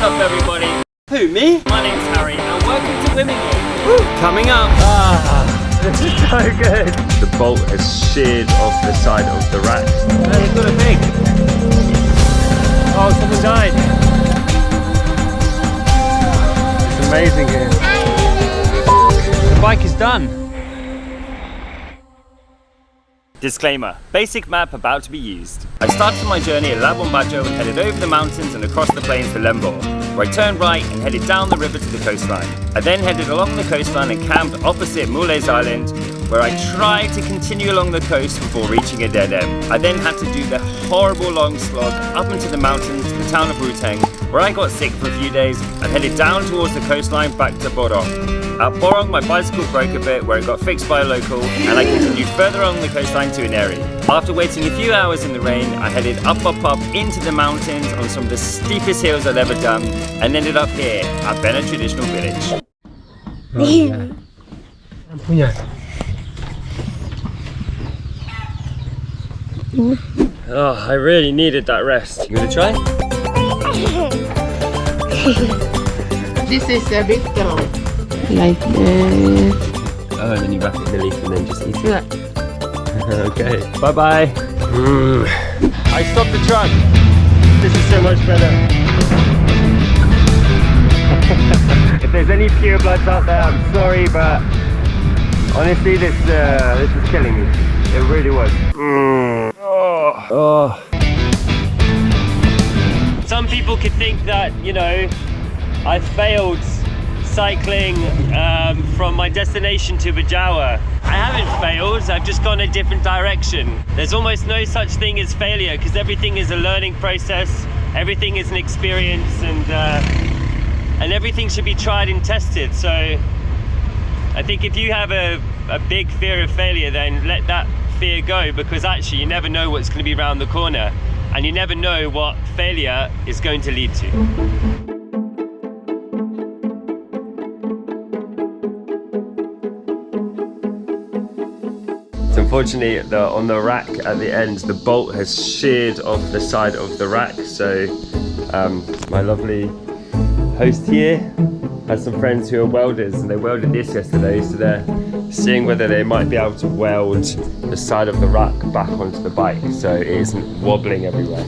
up everybody? Who, me? My name's Harry and welcome to WHIM-ing. Woo, coming up. This is so good. The bolt has sheared off the side of the rack. Oh, they've got a pig. Oh, someone died. It's amazing here. The bike is done. Disclaimer, basic map about to be used. I started my journey at Labombajo and headed over the mountains and across the plains to Lembo, where I turned right and headed down the river to the coastline. I then headed along the coastline and camped opposite Moules Island, where I tried to continue along the coast before reaching a dead end. I then had to do the horrible long slog up into the mountains to the town of Ruteng, where I got sick for a few days and headed down towards the coastline back to Borong. At Borong, my bicycle broke a bit where it got fixed by a local, and I continued further along the coastline to Ineri. After waiting a few hours in the rain, I headed up into the mountains on some of the steepest hills I've ever done, and ended up here at Bena Traditional Village. Oh, I really needed that rest. You gonna try? This is a bit like this. Oh, and then you wrap it in the leaf and then just eat it. Yeah. Okay, bye-bye. I stopped the truck. This is so much better. If there's any pure bloods out there, I'm sorry, but honestly, this is killing me. It really was. Oh. Some people could think that, you know, I failed cycling from my destination to Bajawa. I haven't failed, I've just gone a different direction. There's almost no such thing as failure because everything is a learning process, everything is an experience, and everything should be tried and tested. So I think if you have a big fear of failure, then let that fear go, because actually you never know what's going to be around the corner, and you never know what failure is going to lead to. So unfortunately, on the rack at the end, the bolt has sheared off the side of the rack. So my lovely host here has some friends who are welders, and they welded this yesterday, so they're seeing whether they might be able to weld the side of the rack back onto the bike so it isn't wobbling everywhere.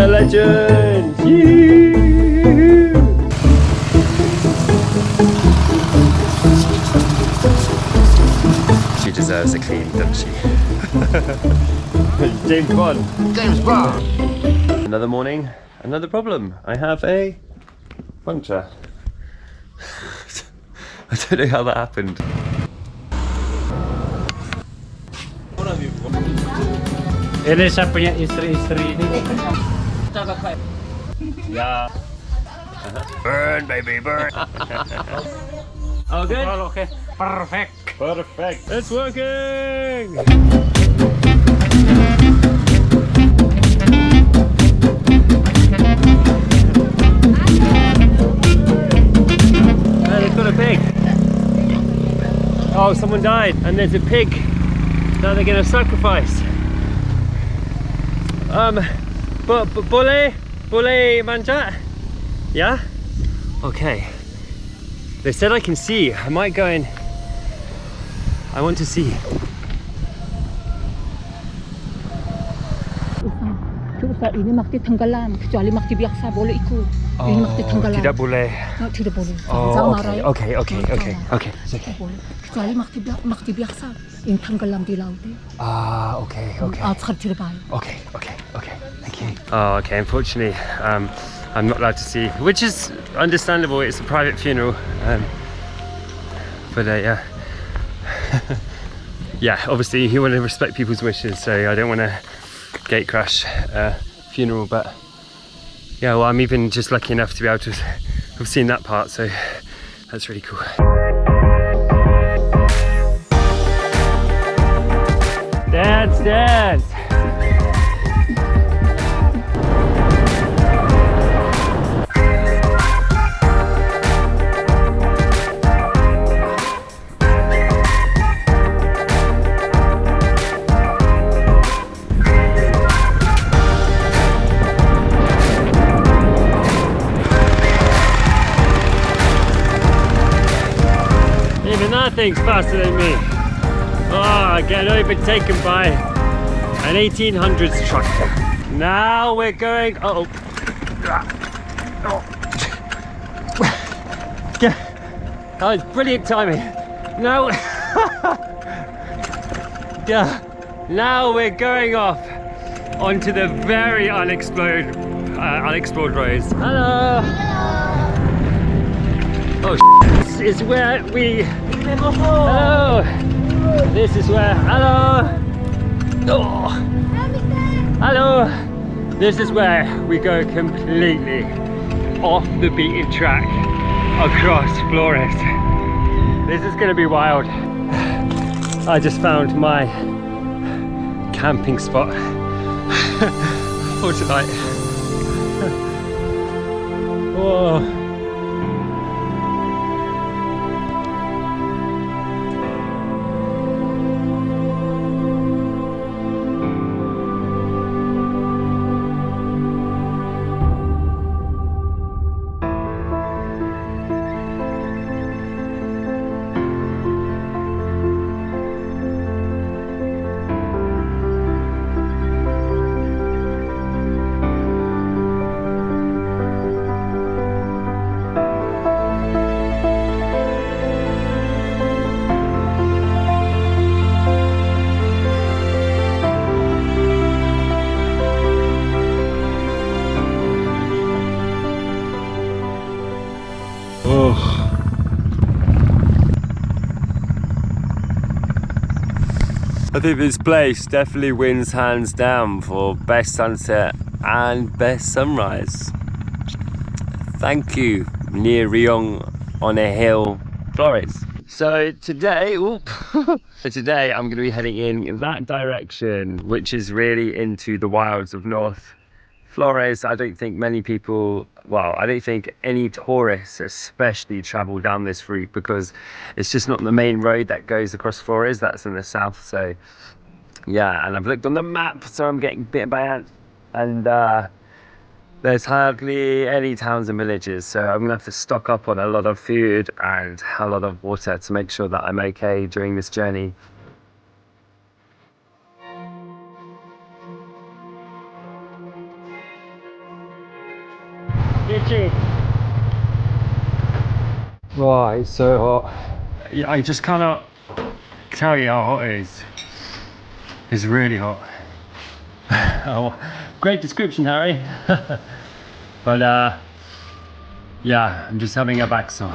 Legend! She deserves a clean, doesn't she? James Bond. James Bond. Another morning, another problem. I have a puncture. I don't know how that happened. Ini saya punya istri-istri ini. Yeah. Burn, baby, burn. Oh, good? Oh, okay. Perfect. Perfect. It's working! They've got a pig. Oh, someone died, and there's a pig that they're going to sacrifice. Boleh manja? Yeah? Okay. They said I can see. I might go in. I want to see. Ini makti tanggalan, kecuali makti biasa boleh ikut. Ini makti tanggalan. Tidak boleh. Tidak boleh. Oh, okay. Boleh. Kecuali makti biasa, ini tanggalan di laut. Ah, okay. Tidak baik. Okay. Thank you. Oh, okay. Unfortunately, I'm not allowed to see, which is understandable. It's a private funeral. But yeah. Yeah, obviously you want to respect people's wishes, so I don't want to gate crash funeral, but yeah, well, I'm even just lucky enough to be able to have seen that part, so that's really cool. Dance! Nothing's faster than me. Oh, getting overtaken by an 1800s truck. Now we're going. Oh. That was brilliant timing. Now, yeah. Now we're going off onto the very unexplored roads. Hello. Oh, this is where we. Hello. This is where. Hello. Oh. Hello. This is where we go completely off the beaten track across Flores. This is gonna be wild. I just found my camping spot for tonight. Whoa. I think this place definitely wins hands down for best sunset and best sunrise. Thank you, near Rion on a hill, Flores. So today, today I'm going to be heading in that direction, which is really into the wilds of North Flores. I don't think many people, well, I don't think any tourists especially travel down this route because it's just not the main road that goes across Flores. That's in the south. So yeah, and I've looked on the map, so I'm getting bitten by ants, and there's hardly any towns and villages, so I'm gonna have to stock up on a lot of food and a lot of water to make sure that I'm okay during this journey. Itchy. Right, it's so hot. Yeah, I just cannot tell you how hot it is. It's really hot. Oh, great description, Harry. But yeah, I'm just having a back sore.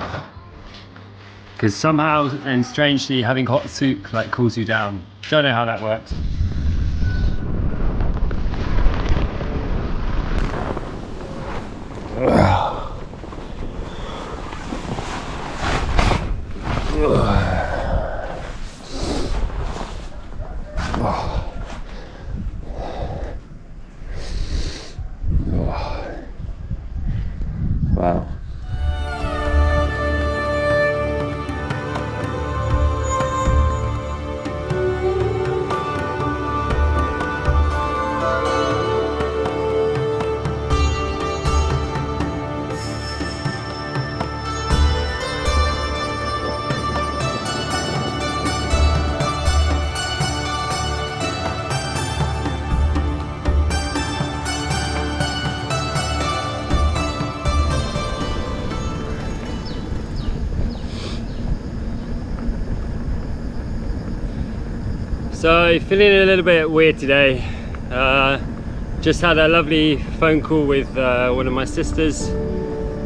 Because somehow and strangely having hot soup like cools you down. Don't know how that works. Wow. So feeling a little bit weird today. Just had a lovely phone call with one of my sisters.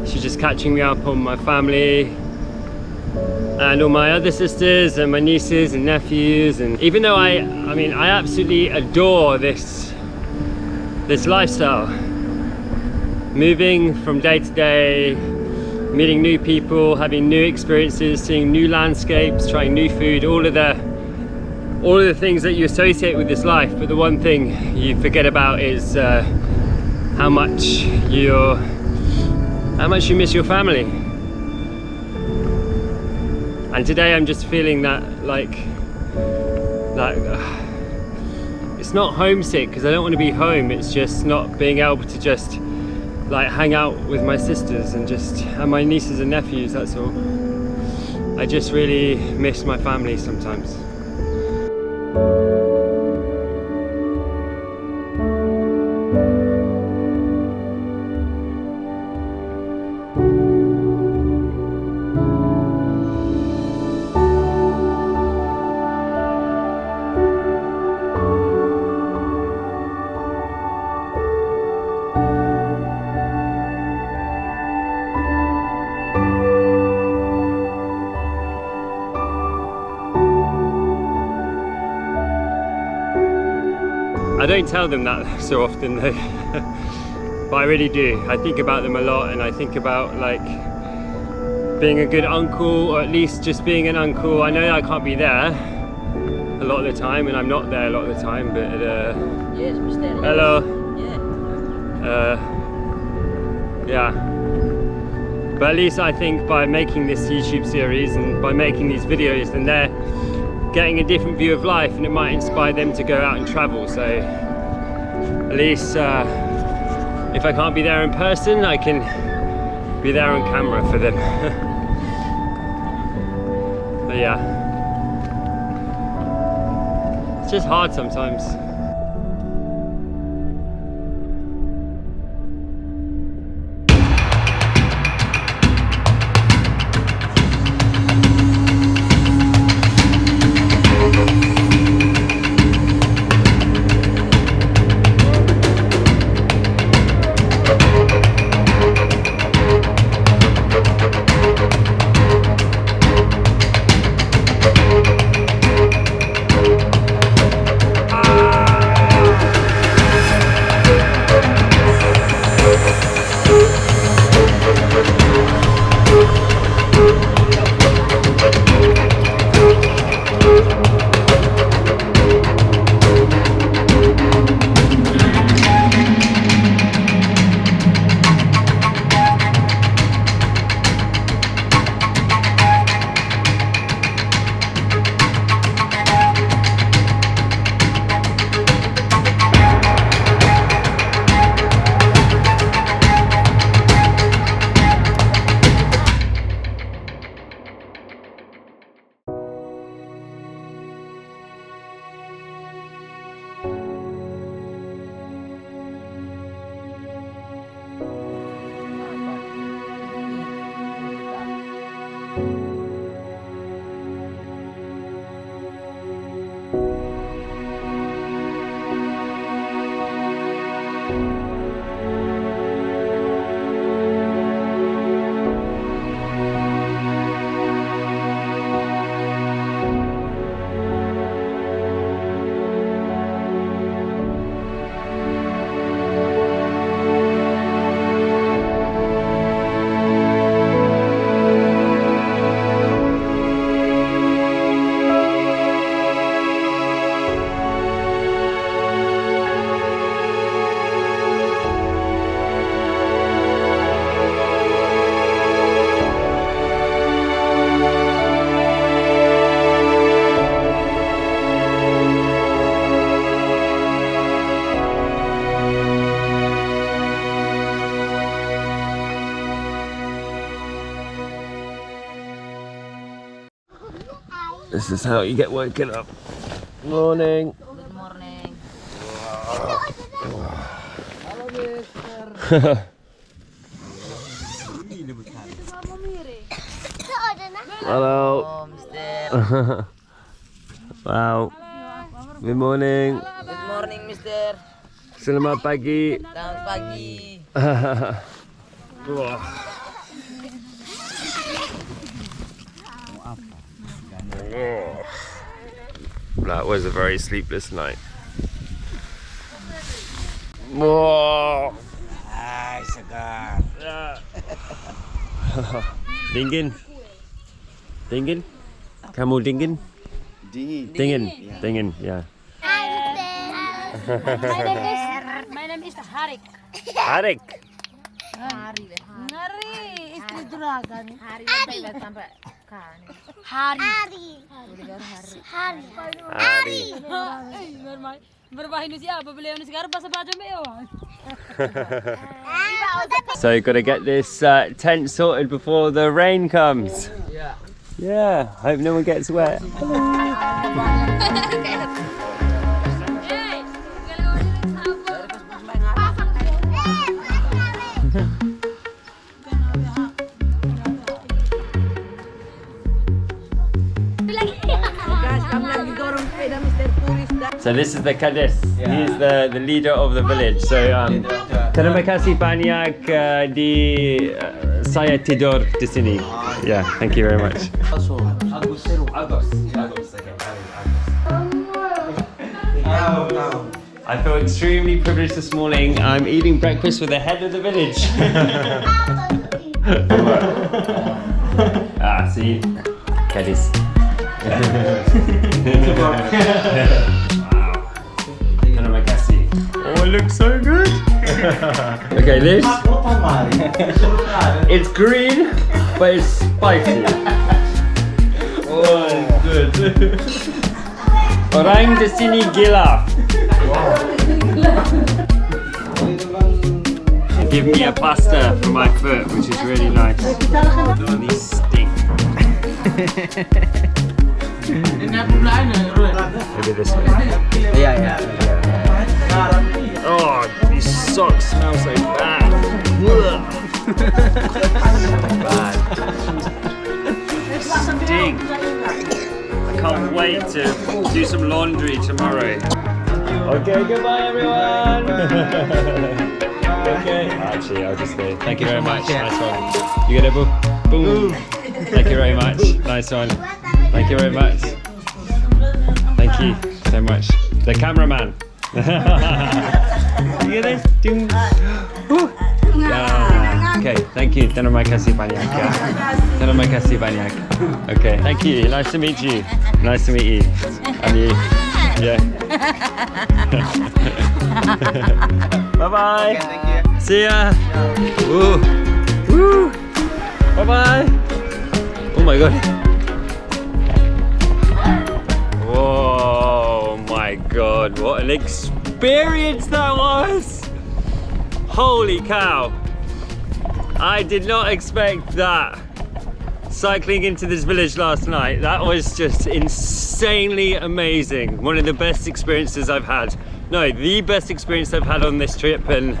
She's just catching me up on my family and all my other sisters and my nieces and nephews. And even though I mean I absolutely adore this lifestyle, moving from day to day, meeting new people, having new experiences, seeing new landscapes, trying new food, all of the things that you associate with this life, but the one thing you forget about is how much you miss your family. And today I'm just feeling that like it's not homesick because I don't want to be home, it's just not being able to just like hang out with my sisters and my nieces and nephews, that's all. I just really miss my family sometimes. I don't tell them that so often though, but I really do. I think about them a lot, and I think about like being a good uncle, or at least just being an uncle. I know I can't be there a lot of the time, and I'm not there a lot of the time, but Yes, Mr. hello. Yeah. Yeah. But at least I think by making this YouTube series and by making these videos, then they're getting a different view of life, and it might inspire them to go out and travel. So at least if I can't be there in person, I can be there on camera for them. But yeah, it's just hard sometimes. This is how you get woken up. Morning. Good morning. Hello. Oh, Mr. Wow. Good morning. Good morning, Mr. Selamat pagi. Selamat pagi. Wah. That was a very sleepless night. Whoa. Ay, segar. Dingin. Dingin? Kamu dingin? Dingin. Dingin, yeah. My name is Harik. Harik. Ngeri, istri juragan. Hari. Berbahin siapa beliau ni sekarang pasal baju mewah. So you got to get this tent sorted before the rain comes. Yeah. Yeah, hope no one gets wet. So this is the Kades. He's the leader of the village. So terima kasih banyak di saya tidur di sini. Yeah, thank you very much. I feel extremely privileged this morning. I'm eating breakfast with the head of the village. See, Kades. Oh, it looks so good. Okay, this. It's green, but it's spicy. Oh, it's good. Orang di sini gila. Give me a pasta for my foot, which is really nice. Oh, these stink. Maybe this way. Yeah. Oh, these socks smell so bad. Bad. Stink. I can't wait to do some laundry tomorrow. Okay, goodbye everyone. Okay. Actually, I'll just say thank you very much. Nice one. You get a boom. Thank you very much. Nice one. Thank you very much. Thank you so much. The cameraman. You get this? Ding. Yeah. Okay, thank you. Terima kasih banyak. Terima kasih banyak. Okay, thank you. Nice to meet you. Nice to meet you. And you. Yeah. Bye bye. Okay, thank you. See ya. Woo. Woo. Bye bye. Oh my god. Whoa, my god, what an experience that was! Holy cow! I did not expect that. Cycling into this village last night, that was just insanely amazing. One of the best experiences I've had. No, the best experience I've had on this trip, and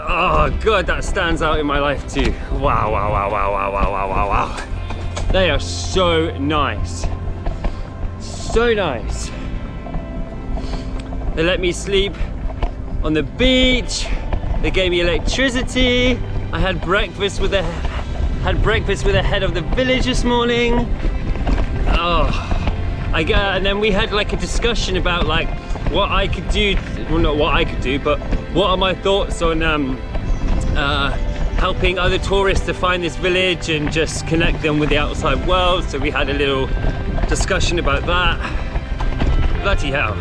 oh god, that stands out in my life too. Wow. They are so nice. So nice. They let me sleep on the beach. They gave me electricity. I had breakfast with the head of the village this morning. Oh, and then we had like a discussion about like what I could do. Well, not what I could do, but what are my thoughts on helping other tourists to find this village and just connect them with the outside world. So we had a little discussion about that. Bloody hell.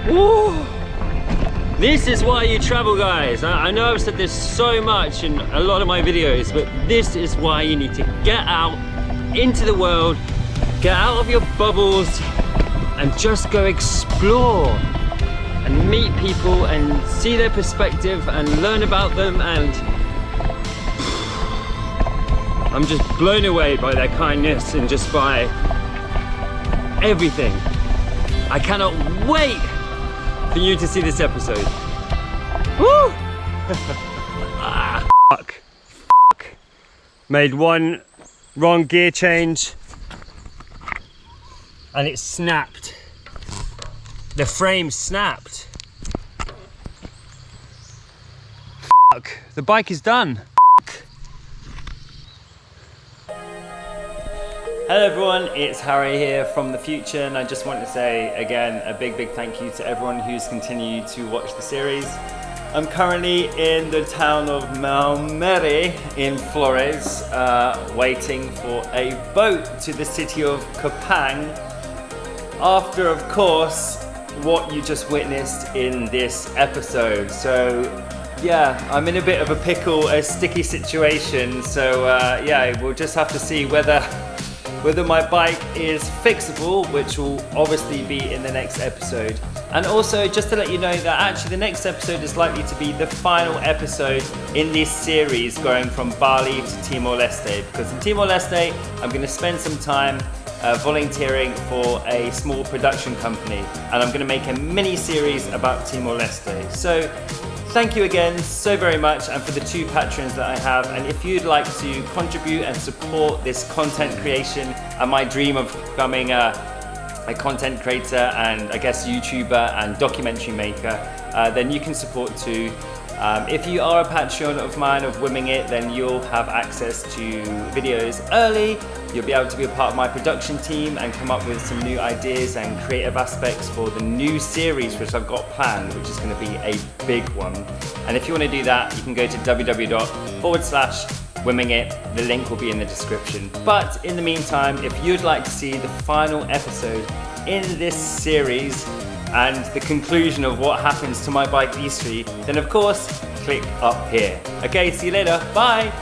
Woo! This is why you travel, guys. I know I've said this so much in a lot of my videos, but this is why you need to get out into the world, get out of your bubbles, and just go explore and meet people and see their perspective and learn about them. And I'm just blown away by their kindness and just by everything. I cannot wait for you to see this episode. Woo! Fuck. Made one wrong gear change and it snapped. The frame snapped. Fuck. The bike is done. Hello everyone, it's Harry here from the future, and I just want to say again a big thank you to everyone who's continued to watch the series. I'm currently in the town of Maumere in Flores, waiting for a boat to the city of Kupang, after of course what you just witnessed in this episode. So yeah, I'm in a bit of a pickle, a sticky situation, so yeah, we'll just have to see whether my bike is fixable, which will obviously be in the next episode. And also, just to let you know that actually the next episode is likely to be the final episode in this series going from Bali to Timor-Leste, because in Timor-Leste I'm going to spend some time volunteering for a small production company, and I'm going to make a mini series about Timor-Leste. So thank you again so very much, and for the 2 patrons that I have. And if you'd like to contribute and support this content creation and my dream of becoming a content creator and I guess YouTuber and documentary maker, then you can support too. If you are a Patreon of mine of WHIM-ing It, then you'll have access to videos early. You'll be able to be a part of my production team and come up with some new ideas and creative aspects for the new series which I've got planned, which is going to be a big one. And if you want to do that, you can go to www./WHIM-ing It. The link will be in the description. But in the meantime, if you'd like to see the final episode in this series and the conclusion of what happens to my bike history, then of course, click up here. Okay, see you later. Bye.